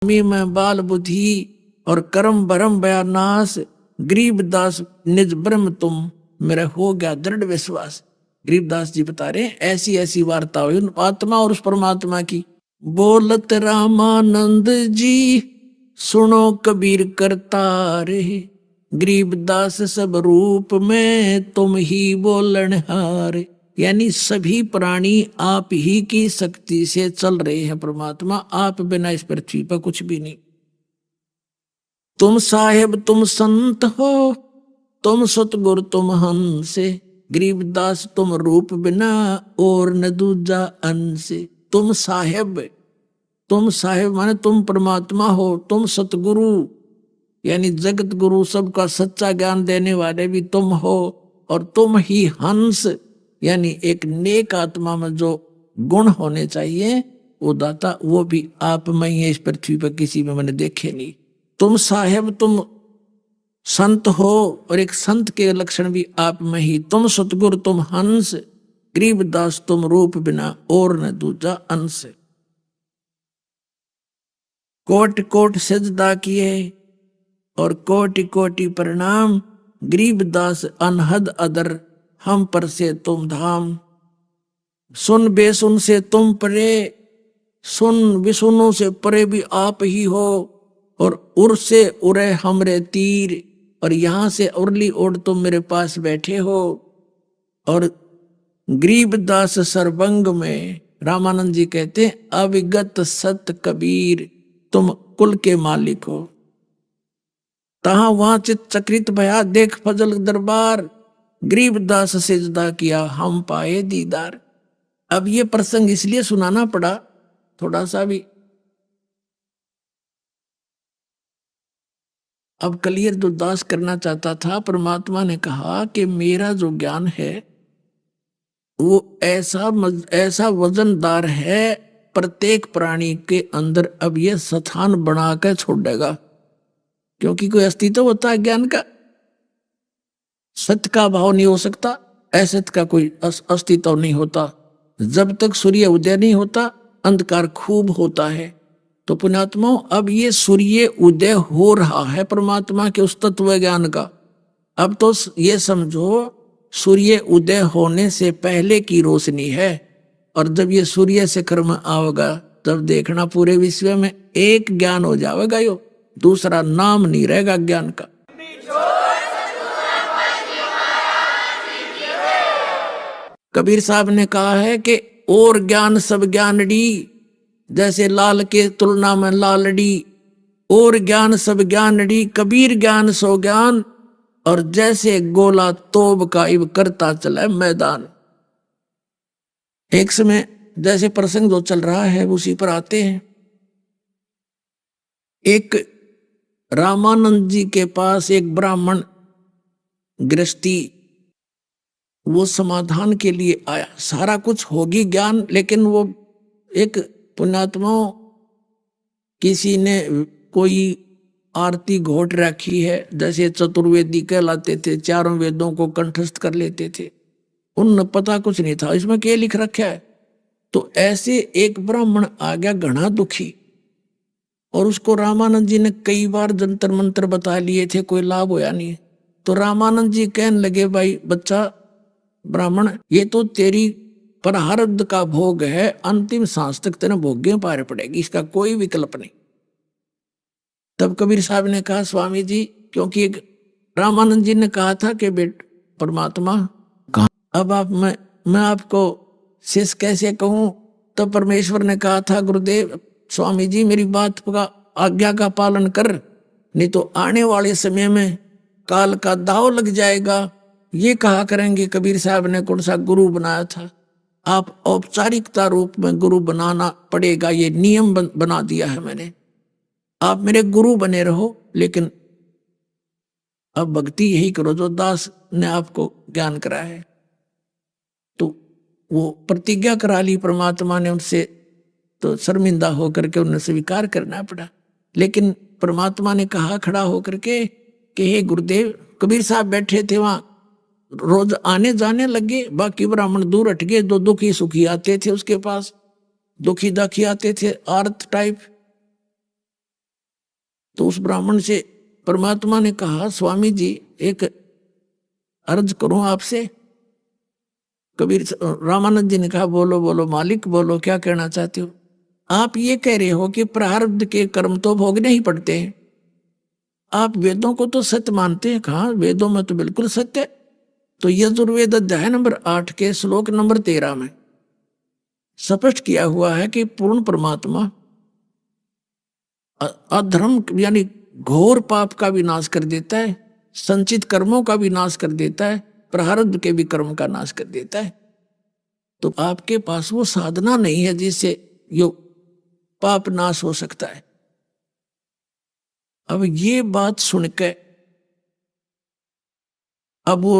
में बाल बुद्धि और कर्म भरम बयानास, गरीबदास निज ब्रह्म तुम, मेरा हो गया दृढ़ विश्वास। गरीबदास जी बता रहे हैं ऐसी ऐसी वार्ता हुई उन आत्मा और उस परमात्मा की। बोलत रामानंद जी सुनो कबीर करतारे, गरीबदास सब रूप में तुम ही बोलन हारे। यानी सभी प्राणी आप ही की शक्ति से चल रहे हैं परमात्मा, आप बिना इस पृथ्वी पर कुछ भी नहीं। तुम साहेब तुम संत हो, तुम सतगुरु तुम हंस, गरीबदास तुम रूप बिना और न दूजा अंश। तुम साहेब माने तुम परमात्मा हो, तुम सतगुरु यानी जगत गुरु सबका सच्चा ज्ञान देने वाले भी तुम हो, और तुम ही हंस यानी एक नेक आत्मा में जो गुण होने चाहिए वो दाता, वो भी आप में ही है, इस पृथ्वी पर किसी में मैंने देखे नहीं। तुम साहेब तुम संत हो, और एक संत के लक्षण भी आप में ही। तुम सतगुरु तुम हंस, गरीबदास तुम रूप बिना और न दूजा अंश। कोट कोट सजदा किए और कोटि कोटि प्रणाम, गरीबदास अनहद अदर हम पर से तुम धाम। सुन बेसुन से तुम परे, सुन विसुनों से परे भी आप ही हो, और उर से उरे हमरे तीर, और यहां से उरली ओढ़ तुम मेरे पास बैठे हो। और गरीबदास सर्वंग में रामानंद जी कहते हैं अविगत सत कबीर तुम कुल के मालिक हो। तहां वहां चित चक्रित भया देख फजल दरबार, गरीबदास सिजदा किया हम पाए दीदार। अब ये प्रसंग इसलिए सुनाना पड़ा थोड़ा सा भी। अब क्लियर जो दास करना चाहता था, परमात्मा ने कहा कि मेरा जो ज्ञान है वो ऐसा वजनदार है, प्रत्येक प्राणी के अंदर अब ये स्थान बना कर छोड़ेगा, क्योंकि कोई अस्तित्व होता है ज्ञान का, सत्य का भाव नहीं हो सकता, असत्य का कोई अस्तित्व नहीं होता। जब तक सूर्य उदय नहीं होता अंधकार खूब होता है। तो पुण्यात्मा अब ये सूर्य उदय हो रहा है परमात्मा के उस तत्व ज्ञान का। अब तो ये समझो सूर्य उदय होने से पहले की रोशनी है, और जब ये सूर्य शिखर में आवेगा तब देखना पूरे विश्व में एक ज्ञान हो जाएगा, यो दूसरा नाम नहीं रहेगा ज्ञान का। कबीर साहब ने कहा है कि और ज्ञान सब ज्ञानड़ी, जैसे लाल के तुलना में लालड़ी, और ज्ञान सब ज्ञानड़ी, कबीर ज्ञान सो ज्ञान, और जैसे गोला तोब का इब करता चला मैदान। एक समय जैसे प्रसंग जो चल रहा है उसी पर आते हैं। एक रामानंद जी के पास एक ब्राह्मण गृहस्थी वो समाधान के लिए आया। सारा कुछ होगी ज्ञान, लेकिन वो एक पुण्यात्मा किसी ने कोई आरती घोट रखी है, जैसे चतुर्वेदी कहलाते थे, चारों वेदों को कंठस्थ कर लेते थे, उन पता कुछ नहीं था इसमें क्या लिख रखा है। तो ऐसे एक ब्राह्मण आ गया घना दुखी, और उसको रामानंद जी ने कई बार जंतर मंत्र बता लिए थे, कोई लाभ होया नहीं। तो रामानंद जी कहने लगे भाई बच्चा ब्राह्मण, ये तो तेरी प्रारब्ध का भोग है, अंतिम सांस तक तेरे भोग्य पार पड़ेगी, इसका कोई विकल्प नहीं। तब कबीर साहब ने कहा स्वामी जी, क्योंकि एक रामानंद जी ने कहा था कि बेट परमात्मा कहा, अब आप मैं आपको शिष्य कैसे कहूं। तब परमेश्वर ने कहा था गुरुदेव स्वामी जी मेरी बात का आज्ञा का पालन कर, नहीं तो आने वाले समय में काल का दाव लग जाएगा। ये कहा करेंगे कबीर साहब ने कौन सा गुरु बनाया था, आप औपचारिकता रूप में गुरु बनाना पड़ेगा, ये नियम बना दिया है मैंने, आप मेरे गुरु बने रहो, लेकिन अब भक्ति यही करो जो दास ने आपको ज्ञान करा है। तो वो प्रतिज्ञा करा ली परमात्मा ने उनसे, तो शर्मिंदा होकर के उन्हें स्वीकार करना पड़ा। लेकिन परमात्मा ने कहा खड़ा होकर के कि हे गुरुदेव, कबीर साहब बैठे थे वहां, रोज आने जाने लगे, बाकी ब्राह्मण दूर हट गए, दो दुखी सुखी आते थे उसके पास, दुखी दाखी आते थे आर्त टाइप। तो उस ब्राह्मण से परमात्मा ने कहा, स्वामी जी एक अर्ज करूं आपसे। कबीर रामानंद जी ने कहा, बोलो बोलो मालिक, बोलो क्या कहना चाहते हो। आप ये कह रहे हो कि प्रारब्ध के कर्म तो भोगने ही पड़ते हैं, आप वेदों को तो सत्य मानते हैं। कहा वेदों में तो बिल्कुल सत्य है। तो यजुर्वेद अध्याय नंबर 8 के श्लोक नंबर 13 में स्पष्ट किया हुआ है कि पूर्ण परमात्मा अधर्म यानी घोर पाप का विनाश कर देता है, संचित कर्मों का विनाश कर देता है, प्रारब्ध के भी कर्म का नाश कर देता है। तो आपके पास वो साधना नहीं है जिससे यो पाप नाश हो सकता है। अब ये बात सुनकर अब वो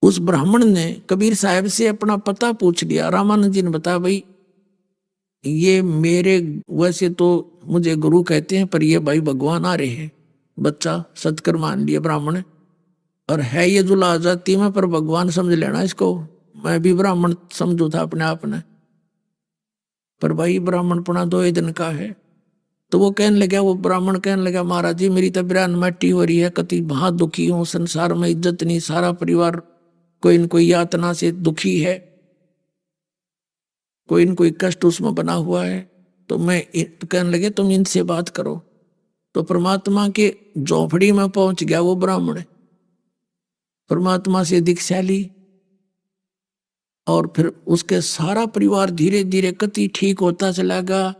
उस ब्राह्मण ने कबीर साहब से अपना पता पूछ लिया। रामानंद जी ने बताया, भाई ये मेरे वैसे तो मुझे गुरु कहते हैं, पर ये भाई भगवान आ रहे हैं। बच्चा सत्कर मान लिया ब्राह्मण, और है ये जुला जाति में, पर भगवान समझ लेना इसको। मैं भी ब्राह्मण समझू था अपने आप ने, पर भाई ब्राह्मणपना 2 दिन का है। तो वो कहने लगा, वो ब्राह्मण कहने लगा, महाराज जी मेरी तो बिरान मट्टी हो रही है, कति बहुत दुखी हूं, संसार में इज्जत नहीं, सारा परिवार कोई न कोई यातना से दुखी है, कोई न कोई कष्ट उसमें बना हुआ है। तो मैं कहने लगे तुम इनसे बात करो। तो परमात्मा के झोपड़ी में पहुंच गया वो ब्राह्मण, परमात्मा से दीक्षा ली, और फिर उसके सारा परिवार धीरे धीरे कति ठीक होता चला गया।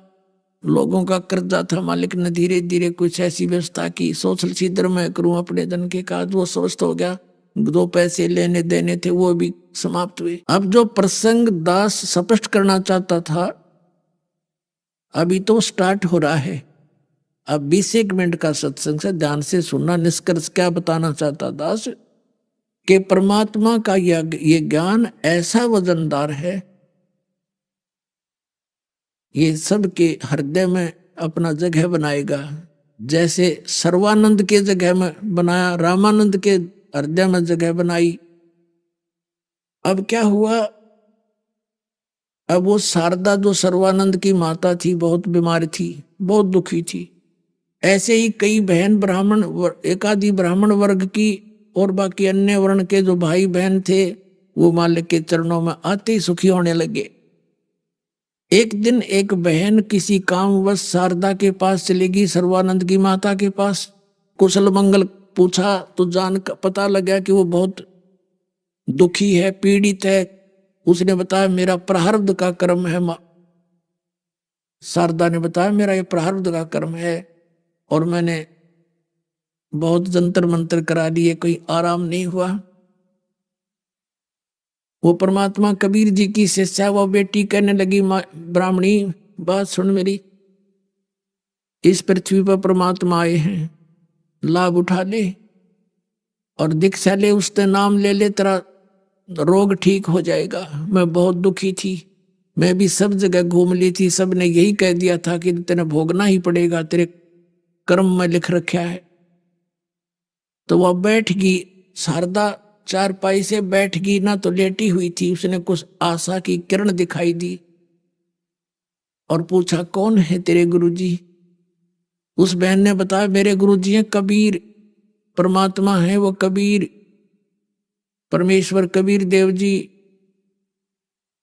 लोगों का कर्जा था, मालिक ने धीरे धीरे कुछ ऐसी व्यवस्था की, सोशल छिद्र में करूं अपने धन के काज, वो स्वस्थ हो गया। 2 पैसे लेने देने थे वो भी समाप्त हुए। अब जो प्रसंग दास स्पष्ट करना चाहता था अभी तो स्टार्ट हो रहा है। अब 20 मिनट का सत्संग से ध्यान से सुनना। निष्कर्ष क्या बताना चाहता दास कि परमात्मा का ये ज्ञान ऐसा वजनदार है, ये सबके हृदय में अपना जगह बनाएगा। जैसे सर्वानंद के जगह में बनाया, रामानंद के हृदय में जगह बनाई। अब क्या हुआ, अब वो शारदा जो सर्वानंद की माता थी बहुत बीमार थी, बहुत दुखी थी। ऐसे ही कई बहन ब्राह्मण, एकादि ब्राह्मण वर्ग की और बाकी अन्य वर्ण के जो भाई बहन थे वो मालिक के चरणों में आते ही सुखी होने लगे। एक दिन एक बहन किसी कामवश शारदा के पास चलेगी, सर्वानंद की माता के पास, कुशल मंगल पूछा तो पता लगा कि वो बहुत दुखी है, पीड़ित है। उसने बताया मेरा प्रारब्ध का कर्म है। शारदा ने बताया मेरा ये प्रारब्ध का कर्म है और मैंने बहुत जंतर मंतर करा लिए, कोई आराम नहीं हुआ। वो परमात्मा कबीर जी की शिष्या वो बेटी कहने लगी, ब्राह्मणी बात सुन मेरी, इस पृथ्वी पर परमात्मा आए हैं, लाभ उठा ले और दीक्षा ले, उससे नाम ले ले, तेरा रोग ठीक हो जाएगा। मैं बहुत दुखी थी, मैं भी सब जगह घूम ली थी, सब ने यही कह दिया था कि तेने भोगना ही पड़ेगा, तेरे कर्म में लिख रखा है। तो वह बैठ गई, शारदा चारपाई से बैठ गई ना, तो लेटी हुई थी। उसने कुछ आशा की किरण दिखाई दी और पूछा कौन है तेरे गुरुजी। उस बहन ने बताया मेरे गुरुजी हैं कबीर, परमात्मा है वो कबीर, परमेश्वर कबीर देव जी।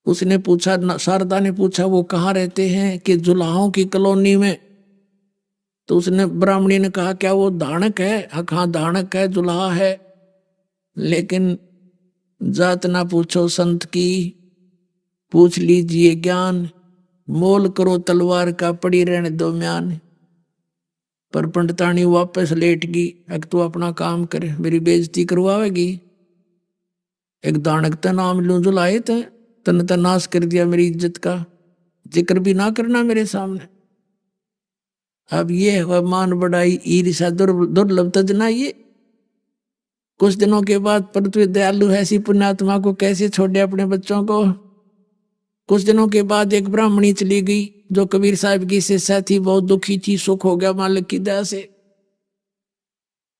उसने पूछा, शारदा ने पूछा वो कहाँ रहते हैं, कि जुलाहों की कॉलोनी में। तो उसने ब्राह्मणी ने कहा क्या वो धानक है। हाँ धानक है, जुलाहा है, लेकिन जात ना पूछो संत की, पूछ लीजिए ज्ञान, मोल करो तलवार का, पड़ी रहने दो म्यान। पर पंडितानी वापस लेट गई। अब तू अपना काम करे, मेरी बेइज्जती करवाएगी। एक दानक का नाम लूं जुलाए तन नाश कर दिया, मेरी इज्जत का जिक्र भी ना करना मेरे सामने। अब ये है मान बढ़ाई, ईर्ष्या दुर्लभ तजना। ये कुछ दिनों के बाद परंतु दयालु है, ऐसी पुण्यात्मा को कैसे छोड़े अपने बच्चों को। कुछ दिनों के बाद एक ब्राह्मणी चली गई जो कबीर साहब की शिष्या थी, बहुत दुखी थी, सुख हो गया मालिक की दया से।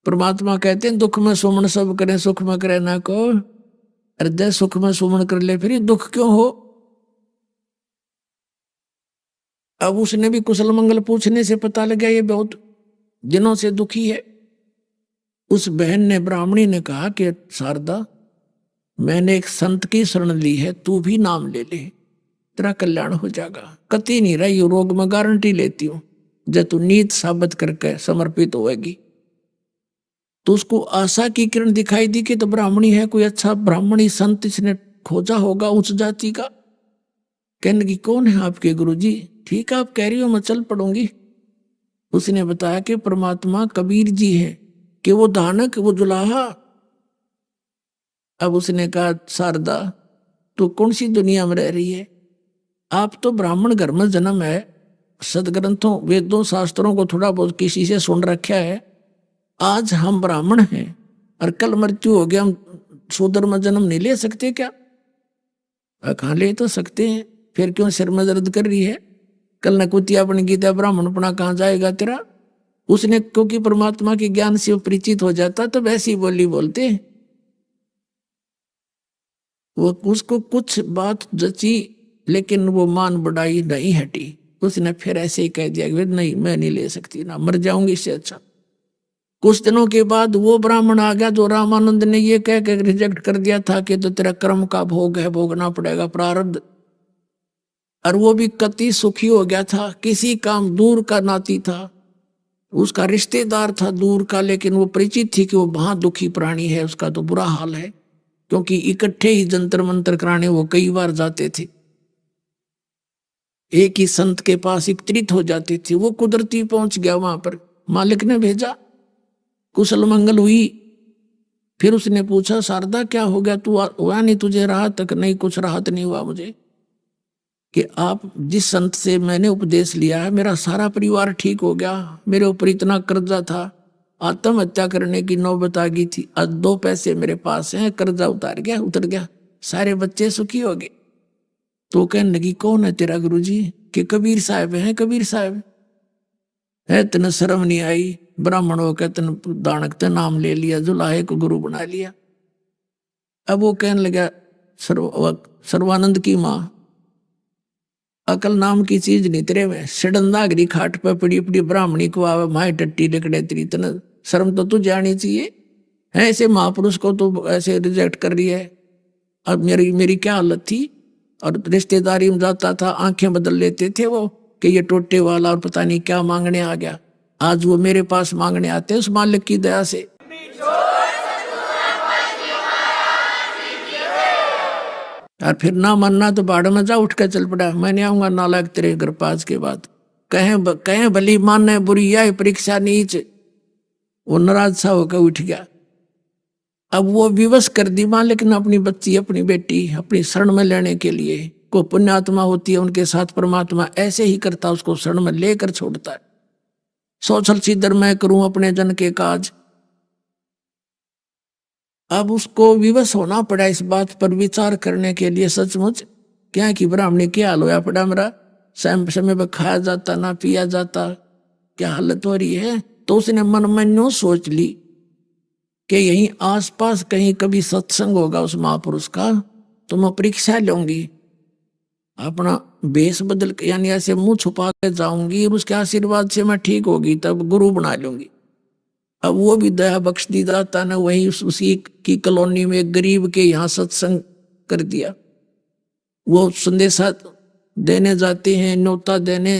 परमात्मा कहते हैं दुख में सुमन सब करें, सुख में करे ना को। हृदय सुख में सुमन कर ले, फिर दुख क्यों हो। अब उसने भी कुशल मंगल पूछने से पता लगा ये बहुत दिनों से दुखी है। उस बहन ने, ब्राह्मणी ने कहा कि शारदा, मैंने एक संत की शरण ली है, तू भी नाम ले ले, तेरा कल्याण हो जाएगा। कति नहीं रही रोग में गारंटी लेती हूं, जब तू नीत साबित करके समर्पित होएगी। तो उसको आशा की किरण दिखाई दी कि तो ब्राह्मणी है, कोई अच्छा ब्राह्मणी संत इसने खोजा होगा उच्च जाति का। कहने की कौन है आपके गुरुजी? ठीक है, आप कह रही हो, मैं चल पड़ूंगी। उसने बताया कि परमात्मा कबीर जी है, कि वो दानक, वो जुलाहा। अब उसने कहा, शारदा तू कौन सी दुनिया में रह रही है? आप तो ब्राह्मण घर में जन्म है, सदग्रंथों वेदों शास्त्रों को थोड़ा बहुत किसी से सुन रखा है। आज हम ब्राह्मण हैं और कल मृत्यु हो गया, हम शूद्र में जन्म नहीं ले सकते क्या? कहाँ ले तो सकते हैं, फिर क्यों सिर में दर्द कर रही है? कल न कुतिया बन गीता ब्राह्मणपना कहाँ जाएगा तेरा? उसने, क्योंकि परमात्मा के ज्ञान से वो परिचित हो जाता तो वैसी बोली बोलते। वो उसको कुछ बात जची, लेकिन वो मान बढ़ाई नहीं हटी। उसने फिर ऐसे ही कह दिया, नहीं मैं नहीं ले सकती ना, मर जाऊंगी इससे अच्छा। कुछ दिनों के बाद वो ब्राह्मण आ गया जो रामानंद ने ये कह के रिजेक्ट कर दिया था कि तो तेरा कर्म का भोग है, भोगना पड़ेगा प्रारब्ध। और वो भी कति सुखी हो गया था, किसी काम दूर का नाती था, उसका रिश्तेदार था दूर का, लेकिन वो परिचित थी कि वो वहां दुखी प्राणी है, उसका तो बुरा हाल है। क्योंकि इकट्ठे ही जंतर मंतर कराने वो कई बार जाते थे, एक ही संत के पास एकत्रित हो जाते थे। वो कुदरती पहुंच गया वहां पर, मालिक ने भेजा, कुशल मंगल हुई। फिर उसने पूछा, शारदा क्या हो गया, तू हुआ नहीं तुझे राहत? तक नहीं, कुछ राहत नहीं हुआ मुझे, कि आप जिस संत से मैंने उपदेश लिया है, मेरा सारा परिवार ठीक हो गया, मेरे ऊपर इतना कर्जा था, आत्महत्या करने की नौबत आ गई थी, आज 2 पैसे मेरे पास हैं, कर्जा उतर गया, सारे बच्चे सुखी हो गए। तो कहने लगी, कौन है तेरा गुरुजी? कि कबीर साहब हैं। कबीर साहब है, तेने शर्म नहीं आई? ब्राह्मण होकर तेने दानक ते नाम ले लिया, जुलाहे को गुरु बना लिया। अब वो कहने लगा, सर्वानंद की माँ, अकल नाम की चीज नहीं तेरे में, सडंदागरी खाट पे पड़ी पड़ी ब्राह्मणी को आवे, माए टट्टी लकड़े तेरी, तना शर्म तो तू जानी चाहिए है। ऐसे महापुरुष को तो ऐसे रिजेक्ट कर रही है। अब मेरी क्या हालत थी? और रिश्तेदारी में जाता था, आंखें बदल लेते थे वो, कि ये टोटे वाला और पता नहीं क्या मांगने आ गया। आज वो मेरे पास मांगने आते हैं, उस मालिक की दया से। और फिर ना मानना तो बाढ़ में जा, उठ कर चल पड़ा, मैं नहीं आऊंगा नालायक तेरे घर पास के बाद। कहें भली मानने बुरी आई परीक्षा नीच। वो नाराज सा होकर उठ गया। अब वो विवश कर दी मालिक ने अपनी बच्ची, अपनी बेटी अपनी शरण में लेने के लिए। को पुण्यात्मा होती है, उनके साथ परमात्मा ऐसे ही करता, उसको शरण में लेकर छोड़ता है। सोचल सीधर मैं करूं अपने जन के काज। अब उसको विवश होना पड़ा इस बात पर विचार करने के लिए। सचमुच क्या कि ब्राह्मणी क्या हाल होया पड़ा मेरा, समय पर खाया जाता ना पिया जाता, क्या हालत हो रही है। तो उसने मन में न्यू सोच ली कि यहीं आसपास कहीं कभी सत्संग होगा उस महापुरुष का, तो मैं परीक्षा लूंगी, अपना भेष बदल के, यानी ऐसे मुंह छुपा के जाऊंगी, और उसके आशीर्वाद से मैं ठीक होगी, तब गुरु बना लूंगी। अब वो भी दया बख्श दी दाता ने, वही उसी की कॉलोनी में एक गरीब के यहाँ सत्संग कर दिया। वो संदेशा देने जाते हैं, न्योता देने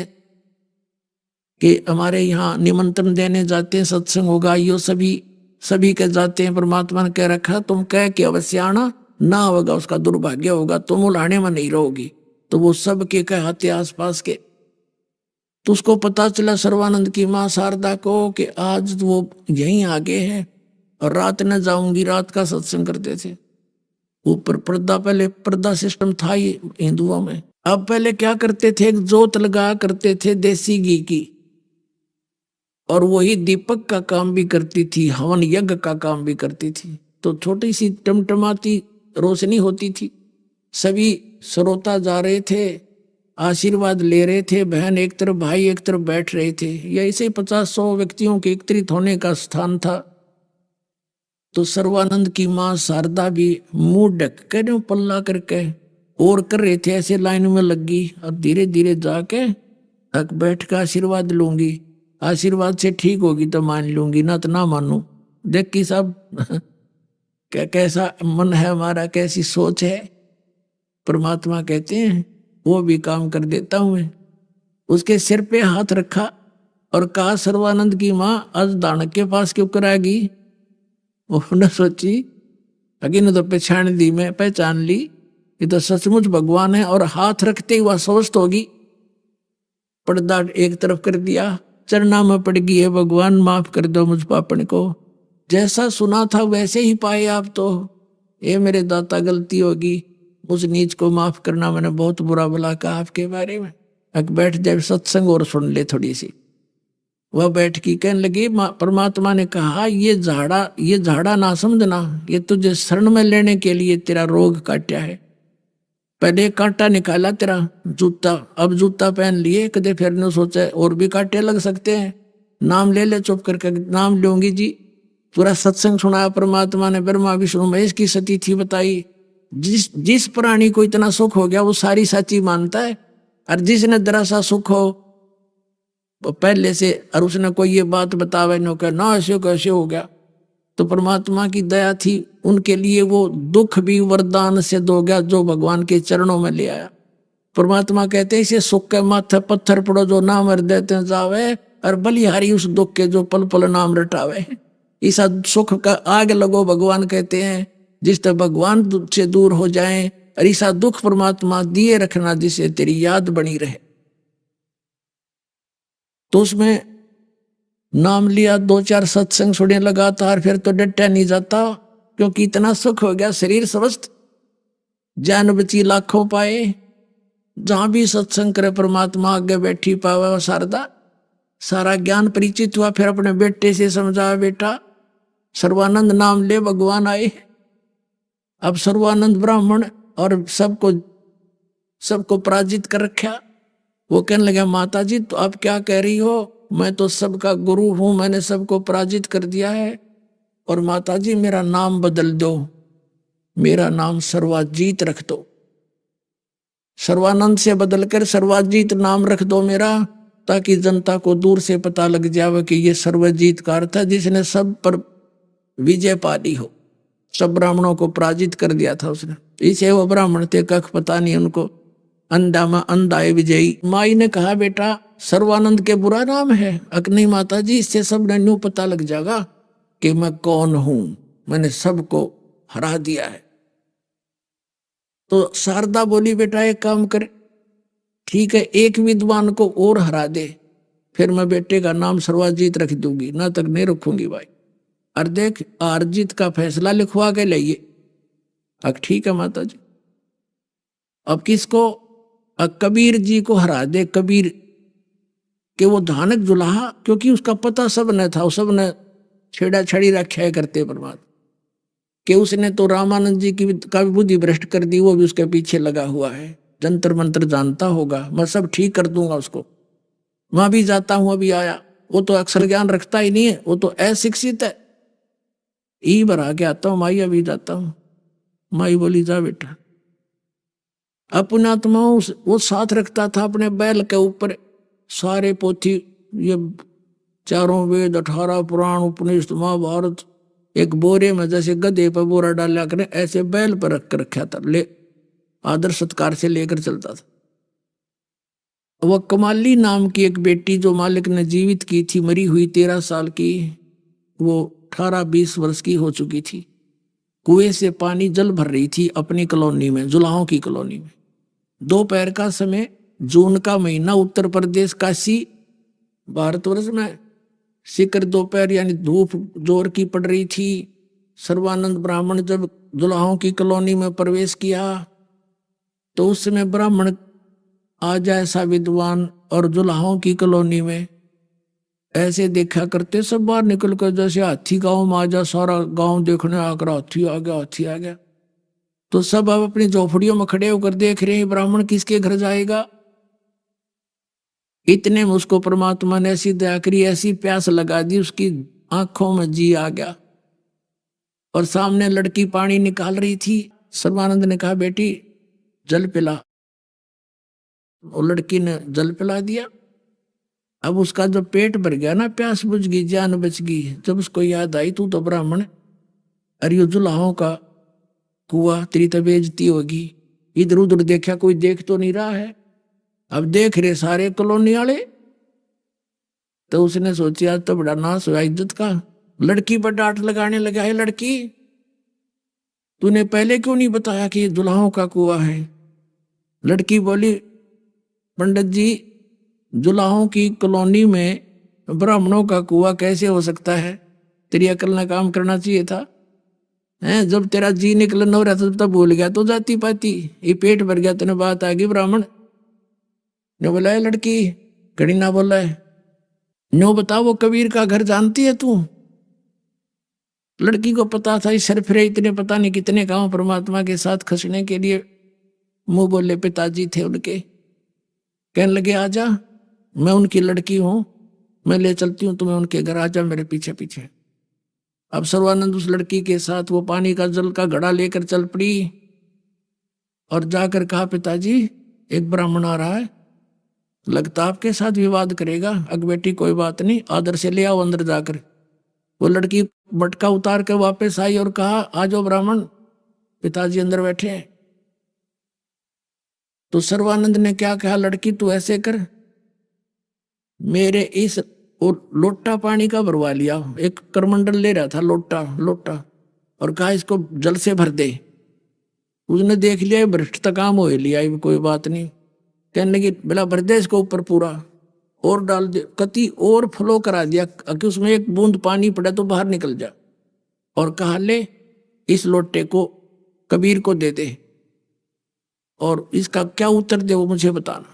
कि हमारे यहाँ निमंत्रण देने जाते हैं, सत्संग होगा, यो सभी के जाते हैं। परमात्मा ने कह रखा, तुम कह के अवश्य आना, ना होगा उसका दुर्भाग्य होगा, तुम उलाने में नहीं रहोगी। तो वो सब के कहते आसपास के। तो उसको पता चला सर्वानंद की माँ शारदा को कि आज वो यहीं आगे हैं, और रात न जाऊंगी, रात का सत्संग करते थे। ऊपर पर्दा, पहले पर्दा सिस्टम था ही हिंदुओं में। अब पहले क्या करते थे, एक जोत लगा करते थे देसी घी की, और वही दीपक का काम भी करती थी, हवन यज्ञ का काम भी करती थी। तो छोटी सी टमटमाती रोशनी होती थी, सभी श्रोता जा रहे थे, आशीर्वाद ले रहे थे। बहन एक तरफ, भाई एक तरफ बैठ रहे थे। यह ऐसे 50-100 व्यक्तियों के एकत्रित होने का स्थान था। तो सर्वानंद की माँ शारदा भी मुंह ढक कर पल्ला करके और कर रहे थे, ऐसे लाइन में लग गई, और धीरे धीरे जाके अक बैठ का आशीर्वाद लूंगी, आशीर्वाद से ठीक होगी तो मान लूंगी, ना तो ना मानू। देख कि सब कैसा मन है हमारा, कैसी सोच है। परमात्मा कहते हैं वो भी काम कर देता हूं मैं। उसके सिर पे हाथ रखा और कहा, सर्वानंद की माँ आज दानक के पास क्यों कराएगी। उसने सोची, अगिन तो पहचान दी, मैं पहचान ली, ये तो सचमुच भगवान है। और हाथ रखते ही वह स्वस्थ होगी। पर्दा एक तरफ कर दिया, चरना में पड़ गई है, भगवान माफ कर दो मुझ पापन को। जैसा सुना था वैसे ही पाए आप तो। ये मेरे दाता गलती होगी, उस नीच को माफ करना, मैंने बहुत बुरा भला कहा आपके बारे में। अब बैठ जाए सत्संग और सुन ले थोड़ी सी। वह बैठ की कहने लगी, परमात्मा ने कहा, ये झाड़ा ना समझना, ये तुझे शरण में लेने के लिए तेरा रोग काटा है। पहले कांटा निकाला तेरा जूता, अब जूता पहन लिए, कदे फिर ने सोचा और भी कांटे लग सकते हैं। नाम ले ले चुप करके, नाम लूंगी जी। पूरा सत्संग सुनाया परमात्मा ने, ब्रह्मा विष्णु महेश की सती थी बताई। जिस प्राणी को इतना सुख हो गया वो सारी सच्ची मानता है, और जिसने जरा सा सुख हो पहले से और उसने कोई ये बात बतावे न कह ना ऐसे कैसे हो गया, तो परमात्मा की दया थी उनके लिए, वो दुख भी वरदान से दो गया जो भगवान के चरणों में ले आया। परमात्मा कहते हैं, इसे सुख के माथे पत्थर पड़ो जो नाम हर देते जावे, और बलिहारी उस दुख के जो पल पल नाम रटावे। ऐसा सुख का आग लगो, भगवान कहते हैं, जिस तरह भगवान से दूर हो जाए, और ऐसा दुख परमात्मा दिए रखना जिसे तेरी याद बनी रहे। तो उसमें नाम लिया, 2-4 सत्संग सुने लगातार, फिर तो डटा नहीं जाता, क्योंकि इतना सुख हो गया, शरीर स्वस्थ, जान बची लाखों पाए। जहां भी सत्संग करे परमात्मा आगे बैठी पावा शारदा, सारा ज्ञान परिचित हुआ। फिर अपने बेटे से समझाया, बेटा सर्वानंद नाम ले, भगवान आए। अब सर्वानंद ब्राह्मण और सबको पराजित कर रखा। वो कहने लगा, माता जी तो आप क्या कह रही हो, मैं तो सबका गुरु हूं, मैंने सबको पराजित कर दिया है। और माता जी मेरा नाम बदल दो, मेरा नाम सर्वाजीत रख दो, सर्वानंद से बदलकर सर्वाजीत नाम रख दो मेरा, ताकि जनता को दूर से पता लग जावे कि ये सर्वजीत का अर्थ है जिसने सब पर विजय पा ली हो। सब ब्राह्मणों को पराजित कर दिया था उसने। इसे वो ब्राह्मण थे कख पता नहीं उनको, अंधा में अंधाए विजयी। माई ने कहा, बेटा सर्वानंद के बुरा नाम है। अक नहीं माता जी, इससे सब ने न्यू पता लग जाएगा कि मैं कौन हूं, मैंने सबको हरा दिया है। तो शारदा बोली, बेटा एक काम कर, ठीक है, एक विद्वान को और हरा दे, फिर मैं बेटे का नाम सर्वाजीत रख दूंगी, ना तक नहीं रखूंगी भाई। और देख अर्जित का फैसला लिखवा के लाइए। अब ठीक है माता जी। अब किसको, अब कबीर जी को हरा दे, कबीर के वो धानक जुलाहा, क्योंकि उसका पता सब ने था, सब ने छेड़ा छड़ी रखा करते परमात्मा कि उसने तो रामानंद जी की का भी बुद्धि भ्रष्ट कर दी, वो भी उसके पीछे लगा हुआ है, जंतर मंत्र जानता होगा, मैं सब ठीक कर दूंगा उसको। वहां भी जाता हूं, अभी आया, वो तो अक्षर ज्ञान रखता ही नहीं है, वो तो अशिक्षित है। ई भरा के आता हूं माई, अभी जाता हूं। माई बोली, जा बेटा। अपना आत्मा वो साथ रखता था अपने बैल के ऊपर, सारे पोथी, ये 4 वेद, 18 पुराण, उपनिषद, महाभारत एक बोरे में, जैसे गधे पर बोरा डाला करे ऐसे बैल पर रख कर रखा था, ले आदर सत्कार से लेकर चलता था। वह कमाली नाम की एक बेटी जो मालिक ने जीवित की थी, मरी हुई 13 साल की, वो 18-20 वर्ष की हो चुकी थी। कुएं से पानी जल भर रही थी अपनी कॉलोनी में, जुलाहों की कॉलोनी में। दोपहर का समय, जून का महीना, उत्तर प्रदेश काशी भारतवर्ष में शिखर दोपहर यानी धूप जोर की पड़ रही थी। सर्वानंद ब्राह्मण जब जुलाहों की कॉलोनी में प्रवेश किया तो उस समय ब्राह्मण आ जाए ऐसा विद्वान और जुलाहों की कॉलोनी में ऐसे देखा करते, सब बाहर निकल कर जैसे हाथी गांव में आ जा, सारा गांव देखने आकर हाथी आ गया, हाथी आ गया। तो सब अब अपनी झोपड़ियों में खड़े होकर देख रहे हैं ब्राह्मण किसके घर जाएगा। इतने में उसको परमात्मा ने ऐसी दया करी, ऐसी प्यास लगा दी, उसकी आंखों में जी आ गया। और सामने लड़की पानी निकाल रही थी। सर्वानंद ने कहा, बेटी जल पिला। और लड़की ने जल पिला दिया। अब उसका जो पेट भर गया ना, प्यास बुझ गई, जान बच गई। जब उसको याद आई तू तो ब्राह्मण, अरे यो जुलाहों का कुआ, तेरी तो बेइज्जती होगी। इधर उधर देखा, कोई देख तो नहीं रहा है। अब देख रहे सारे कॉलोनी वाले। तो उसने सोचा आज तो बड़ा नाश हुआ इज्जत का। लड़की पर डांट लगाने लगा, है लड़की तूने पहले क्यों नहीं बताया कि ये दुल्हाओं का कुआं है। लड़की बोली पंडित जी, जुलाहों की कॉलोनी में ब्राह्मणों का कुआं कैसे हो सकता है। तेरी अकल ने काम करना चाहिए था। हैं, जब तेरा जी निकलन हो रहा था तब भूल गया तो जाती पाती, ये पेट भर गया तेने बात आ गई। ब्राह्मण ने बोला है लड़की, कड़ी ना बोला है, नो बता वो कबीर का घर जानती है तू। लड़की को पता था इस सरफरे इतने पता नहीं कितने गांव परमात्मा के साथ खसने के लिए मुंह बोले पिताजी थे उनके। कहने लगे आजा, मैं उनकी लड़की हूं, मैं ले चलती हूं तुम्हें उनके घर, आजा मेरे पीछे पीछे। अब सर्वानंद उस लड़की के साथ वो पानी का जल का घड़ा लेकर चल पड़ी और जाकर कहा पिताजी एक ब्राह्मण आ रहा है, लगता आपके साथ विवाद करेगा। अग बेटी कोई बात नहीं, आदर से ले आओ अंदर जाकर। वो लड़की मटका उतार कर वापस आई और कहा आ जाओ ब्राह्मण, पिताजी अंदर बैठे हैं। तो सर्वानंद ने क्या कहा, लड़की तू ऐसे कर, मेरे इस लोटा पानी का भरवा लिया। एक करमंडल ले रहा था, लोटा लोटा, और कहा इसको जल से भर दे। उसने देख लिया भ्रष्ट काम हो लिया, कोई बात नहीं। कहने लगी बेला भर दे इसको ऊपर पूरा, और डाल दे, कति और फ्लो करा दिया कि उसमें एक बूंद पानी पड़े तो बाहर निकल जा। और कहा ले इस लोटे को कबीर को दे दे और इसका क्या उत्तर दे वो मुझे बताना।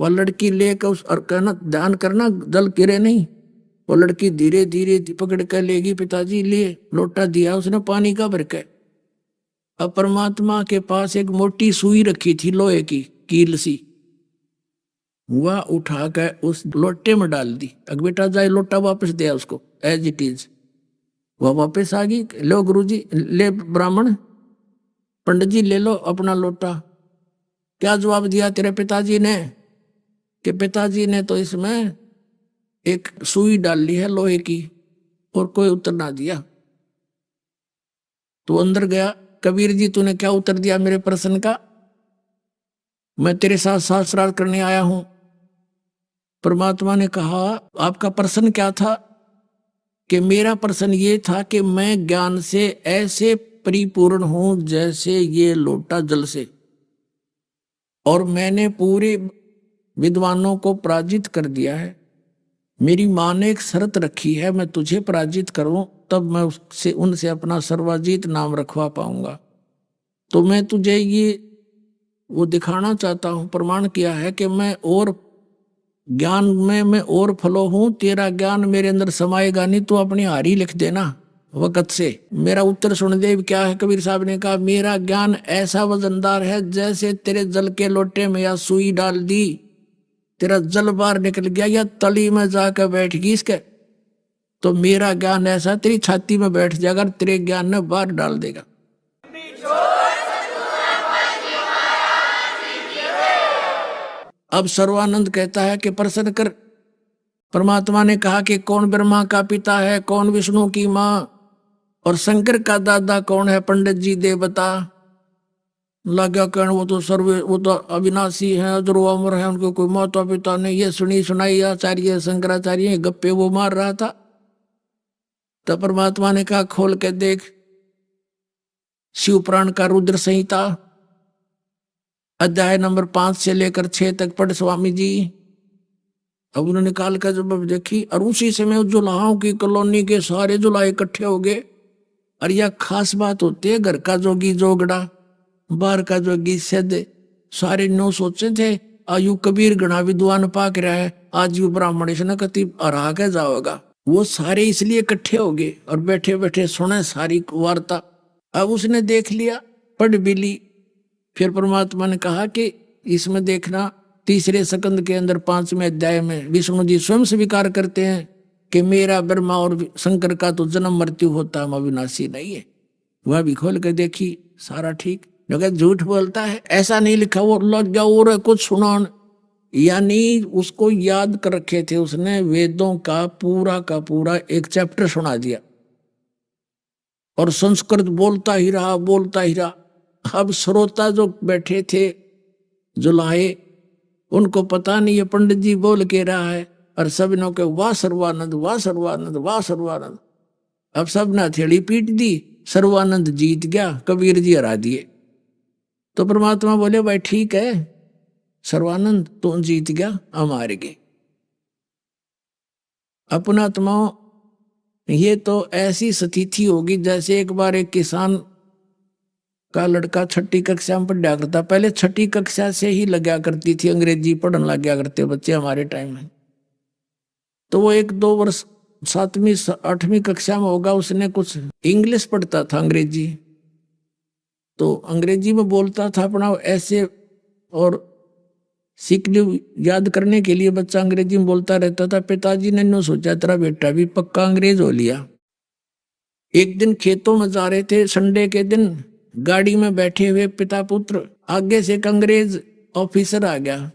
वह लड़की लेकर उस, और कहना ध्यान करना जल गिरे नहीं। वो लड़की धीरे धीरे पकड़ कर लेगी, पिताजी लिए लोटा दिया उसने पानी का भर के। अब परमात्मा के पास एक मोटी सुई रखी थी लोहे की कील सी, वह उठा कर उस लोटे में डाल दी। अग बेटा जाए लोटा वापस दिया उसको एज इट इज। वह वापस आ गई, लो गुरुजी, ले ब्राह्मण पंडित जी ले लो अपना लोटा। क्या जवाब दिया तेरे पिताजी ने कि पिताजी ने तो इसमें एक सुई डाल ली है लोहे की, और कोई उत्तर ना दिया। तो अंदर गया, कबीर जी तूने क्या उत्तर दिया मेरे प्रश्न का। मैं तेरे साथ शास्त्रार्थ करने आया हूं। परमात्मा ने कहा आपका प्रश्न क्या था। कि मेरा प्रश्न ये था कि मैं ज्ञान से ऐसे परिपूर्ण हूं जैसे ये लोटा जल से, और मैंने पूरे विद्वानों को पराजित कर दिया है। मेरी माँ ने एक शर्त रखी है, मैं तुझे पराजित करूं तब मैं उससे उनसे अपना सर्वाजीत नाम रखवा पाऊंगा। तो मैं तुझे ये वो दिखाना चाहता हूं, प्रमाण किया है कि मैं और ज्ञान में मैं और फलो हूं। तेरा ज्ञान मेरे अंदर समाएगा नहीं, तो अपनी हारी लिख देना वक़्त से। मेरा उत्तर सुन दे क्या है। कबीर साहब ने कहा मेरा ज्ञान ऐसा वजनदार है जैसे तेरे जल के लोटे में या सुई डाल दी, तेरा जल बाहर निकल गया या तली में जाकर बैठ गई इसके, तो मेरा ज्ञान ऐसा तेरी छाती में बैठ जाएगा, तेरे ज्ञान ने बाहर डाल देगा। अब सर्वानंद कहता है कि प्रश्न कर। परमात्मा ने कहा कि कौन ब्रह्मा का पिता है, कौन विष्णु की माँ, और शंकर का दादा कौन है, पंडित जी दे बता। लगा कहने वो तो अविनाशी है, अजरो अमर है, उनको कोई माता पिता नहीं। ये सुनी सुनाई आचार्य शंकराचार्य गप्पे वो मार रहा था। तो परमात्मा ने कहा खोल के देख, शिव पुराण का रुद्र संहिता अध्याय नंबर 5 से लेकर 6 तक पढ़ स्वामी जी। अब उन्होंने निकाल कर जब देखी, और उसी समय जुलाहों की कॉलोनी के सारे जुलाहे इकट्ठे हो गए। और यह खास बात होती है, घर का जोगी जोगड़ा, बाहर का जोगी सिद्ध, सारे नो सोचे थे आयु कबीर गणा विद्वान पाक रहा है, आज यू ब्राह्मण इसने कति हरा के जाओगा। वो सारे इसलिए इकट्ठे हो गए और बैठे बैठे सुने सारी वार्ता। अब उसने देख लिया, पढ़ भी ली। फिर परमात्मा ने कहा कि इसमें देखना तीसरे सकंद के अंदर 5वें अध्याय में विष्णु जी स्वयं स्वीकार करते हैं कि मेरा ब्रह्मा और शंकर का तो जन्म मृत्यु होता है, अविनाशी नहीं है। वह भी खोल कर देखी, सारा ठीक। झूठ बोलता है, ऐसा नहीं लिखा, वो लग गया और कुछ सुना। यानी उसको याद कर रखे थे, उसने वेदों का पूरा एक चैप्टर सुना दिया और संस्कृत बोलता ही रहा, बोलता ही रहा। अब श्रोता जो बैठे थे जुलाहे, उनको पता नहीं ये पंडित जी बोल के रहा है, और सब ने के वाह सर्वानंद, वाह सर्वानंद, वाह सर्वानंद। अब सब ने हथेली पीट दी, सर्वानंद जीत गया, कबीर जी हरा दिए। तो परमात्मा बोले भाई ठीक है सर्वानंद, तू जीत गया, हम हार गए। अपना आत्माओं, ये तो ऐसी स्थिति होगी जैसे एक बार एक किसान का लड़का छठी कक्षा में पढ़ा करता, पहले छठी कक्षा से ही लगा करती थी अंग्रेजी पढ़ने लग गया करते बच्चे हमारे टाइम में। तो वो 1-2 वर्ष 7वीं 8वीं कक्षा में होगा, उसने कुछ इंग्लिश पढ़ता था अंग्रेजी, तो अंग्रेजी में बोलता था अपना ऐसे, और सीख याद करने के लिए बच्चा अंग्रेजी में बोलता रहता था। पिताजी ने नो सोचा तेरा बेटा भी पक्का अंग्रेज हो लिया। एक दिन खेतों में जा रहे थे, संडे के दिन, गाड़ी में बैठे हुए पिता पुत्र, आगे से एक अंग्रेज ऑफिसर आ गया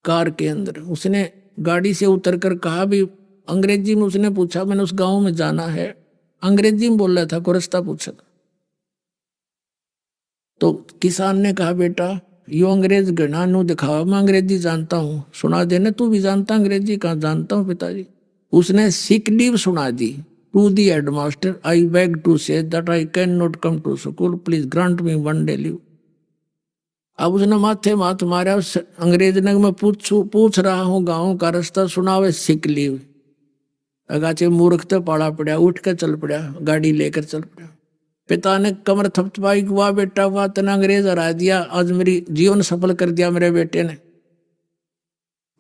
कार के अंदर। उसने गाड़ी से उतरकर कहा भी अंग्रेजी में, उसने पूछा मैंने उस गांव में जाना है, अंग्रेजी में बोल रहा था, को रास्ता पूछा। तो किसान ने कहा बेटा यो अंग्रेज घृणा नु दिखावा, मैं अंग्रेजी जानता हूँ, सुना देने, तू भी जानता अंग्रेजी? कहा जानता हूँ पिताजी। उसने सिक लीव सुना दी। To the headmaster I beg to say that I can not come to school, please grant me 1 day leave. अब उसने माथे माथ मारा, उस अंग्रेज ने मैं पूछ रहा हूँ गाँव का रास्ता, सुनावे सिक लीव। अगाचे मूर्ख तो पाड़ा पड़ा, उठ कर चल पड़ा, गाड़ी लेकर चल पड़ा। पिता ने कमर थपथपाई, वाह बेटा वाह, तने अंग्रेज हरा दिया, आज मेरी जीवन सफल कर दिया मेरे बेटे ने।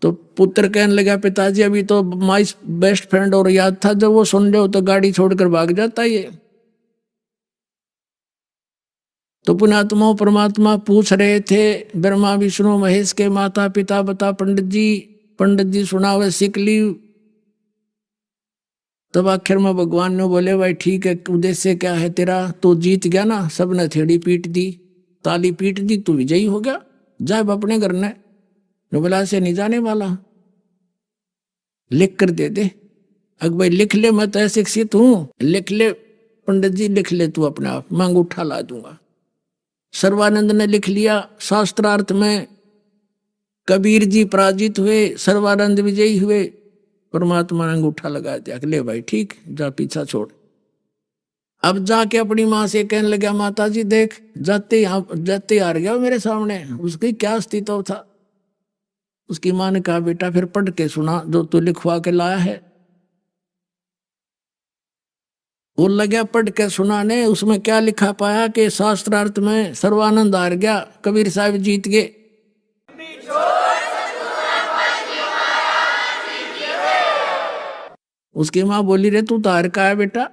तो पुत्र कहने लगा पिताजी अभी तो माई बेस्ट फ्रेंड और याद था, जब वो सुन लो तो गाड़ी छोड़कर भाग जाता ये। तो पुण्यात्माओं परमात्मा पूछ रहे थे ब्रह्मा विष्णु महेश के माता पिता, बता पंडित जी सुनावे सिक लीव। तब आखिर में भगवान ने बोले भाई ठीक है, उद्देश्य क्या है तेरा? तो जीत गया ना, सबने थेड़ी पीट दी, ताली पीट दी, तू विजयी हो गया, जा अपने घर ने, बोला से नहीं जाने वाला, लिख कर दे दे। अगर भाई लिख ले, मैं तो ऐसे शिक्षित हूं, लिख ले पंडित जी, लिख ले तू अपने आप, मैं अंगूठा ला दूंगा। सर्वानंद ने लिख लिया। शास्त्रार्थ में कबीर जी पराजित हुए, सर्वानंद विजयी हुए, परमात्मा ने अंगूठा लगा दिया, ले भाई ठीक, जा पीछा छोड़। अब जाके अपनी माँ से कहने लगा माता जी देख, जाते हार गया मेरे सामने, उसकी क्या अस्तित्व था। उसकी माँ ने कहा बेटा फिर पढ़ के सुना जो तू लिखवा के लाया है। वो लगा पढ़ के सुनाने, उसमें क्या लिखा पाया कि शास्त्रार्थ में सर्वानंद हार गया, कबीर साहब जीत गए। उसकी माँ बोली रे तू तो हार का है बेटा,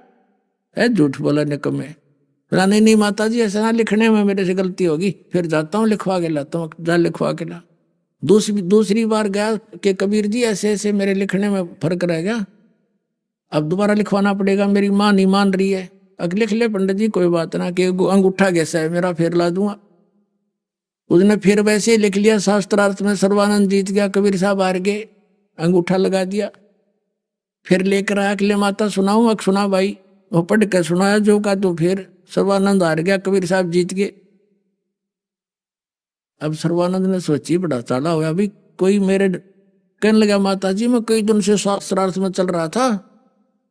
है झूठ बोला निकम्मे। नहीं माता जी ऐसा ना, लिखने में मेरे से गलती होगी, फिर जाता हूँ लिखवा के लाता हूँ, जा लिखवा के ला। दूसरी बार गया कि कबीर जी ऐसे ऐसे मेरे लिखने में फर्क रह गया, अब दोबारा लिखवाना पड़ेगा, मेरी माँ नहीं मान रही है। अब लिख ले पंडित जी, कोई बात ना, कि अंगूठा कैसा है मेरा, फिर ला दूंगा। उसने फिर वैसे ही लिख लिया, शास्त्रार्थ में सर्वानंद जीत गया, कबीर साहब हार गए, अंगूठा लगा दिया। फिर लेकर आया कि ले माता सुनाऊं? अब सुना भाई। वो पढ़ कर सुनाया जो का, तो फिर सर्वानंद हार गया, कबीर साहब जीत गए। अब सर्वानंद ने सोची बड़ा चाला हुआ, अभी कोई मेरे कहने लगा माता जी मैं कई दिन से शास्त्रार्थ में चल रहा था,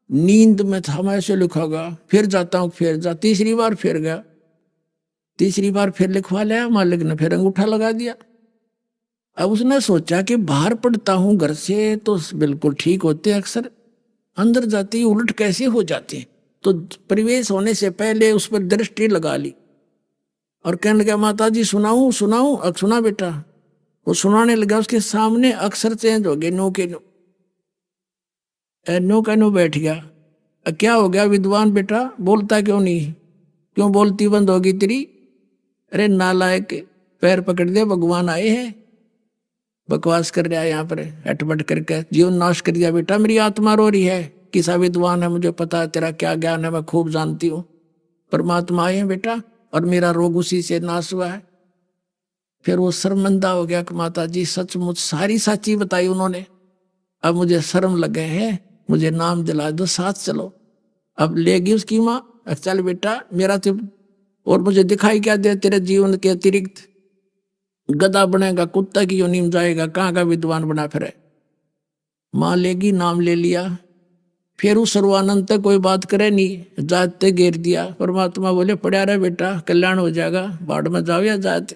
नींद में था, मैं ऐसे लिखागा, फिर जाता हूँ, फिर जा। तीसरी बार फिर गया, तीसरी बार फिर लिखवा लिया, मालिक ने फिर अंगूठा लगा दिया। अब उसने सोचा कि बाहर पढ़ता हूँ घर से तो बिल्कुल ठीक होते, अक्सर अंदर जाते ही उलट कैसे हो जाते, तो प्रवेश होने से पहले उस पर दृष्टि लगा ली और कहने लगा माता जी सुनाऊं सुनाऊं? अब सुना बेटा। वो सुनाने लगा, उसके सामने अक्षर चेंज हो गए, नो के नो, नो का नो बैठ गया। क्या हो गया विद्वान बेटा, बोलता क्यों नहीं, क्यों बोलती बंद होगी तेरी? अरे नालायक, पैर पकड़ दे, भगवान आए हैं, बकवास कर रहा है यहाँ पर, हटबट करके जीवन नाश कर दिया बेटा, मेरी आत्मा रो रही है। किसा विद्वान है, मुझे पता है तेरा क्या ज्ञान है, मैं खूब जानती हूँ, परमात्मा आए हैं बेटा, और मेरा रोग उसी से नाश हुआ है। फिर वो शर्मिंदा हो गया कि माता जी सचमुच सारी साची बताई उन्होंने, अब मुझे शर्म लगे हैं, मुझे नाम दिला दो, साथ चलो। अब लेगी उसकी माँ, चल बेटा मेरा तो और मुझे दिखाई क्या दे, तेरे जीवन के अतिरिक्त गधा बनेगा, कुत्ता की योनि में जाएगा, कहाँ का विद्वान बना फिरे। माँ लेगी, नाम ले लिया। फिर उस सर्वानंद तक कोई बात करे नहीं, जाते घेर दिया। परमात्मा बोले पड़ा रहे बेटा, कल्याण हो जाएगा, बाढ़ में जाओ या जाते।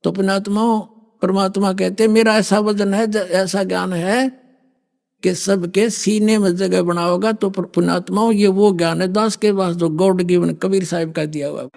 तो परमात्मा कहते मेरा ऐसा वजन है, ऐसा ज्ञान है कि सबके सीने में जगह बनाओगा। तो पुण्यात्माओं ये वो ज्ञान है दास के पास जो गॉड गिवन कबीर साहिब का दिया हुआ।